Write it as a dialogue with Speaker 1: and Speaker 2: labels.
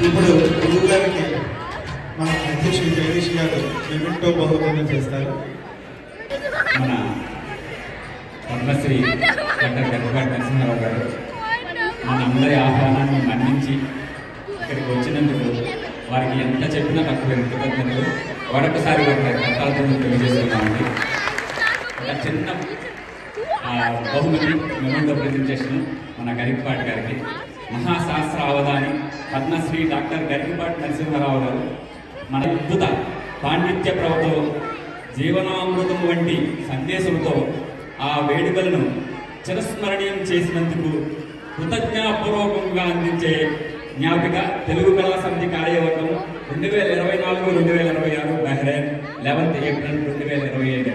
Speaker 1: ఇప్పుడు గురువు గారికి మన అధ్యక్షుడు జగదీష్ గారు మెమెంటో బహుమతి చేస్తారు.
Speaker 2: మన పద్మశ్రీ డాక్టర్ గరికపాటి నరసింహారావు గారు మన అందరి ఆహ్వానాన్ని మన్నించి ఇక్కడికి వచ్చినందుకు వారికి ఎంత చెప్పినా తక్కువ కృతజ్ఞతలు. మరొకసారి కర్తాలతో తెలియజేస్తున్నామండి. ఒక చిన్న బహుమతి మెమెంటో ప్రెజెంటేషన్ మన గరికపాటి గారికి. మహాశాస్త్ర అవధాని పద్మశ్రీ డాక్టర్ గరికపాటి నరసింహారావు గారు మన అద్భుత పాండిత్య ప్రభతో జీవనామృతం వంటి సందేశంతో ఆ వేడుకలను చిరస్మరణీయం చేసినందుకు కృతజ్ఞాపూర్వకంగా అందించే జ్ఞాపిక తెలుగు కళా సమితి కార్యవర్గం 2024-2026 బహ్రెయిన్ 11th ఏప్రిల్ 2025.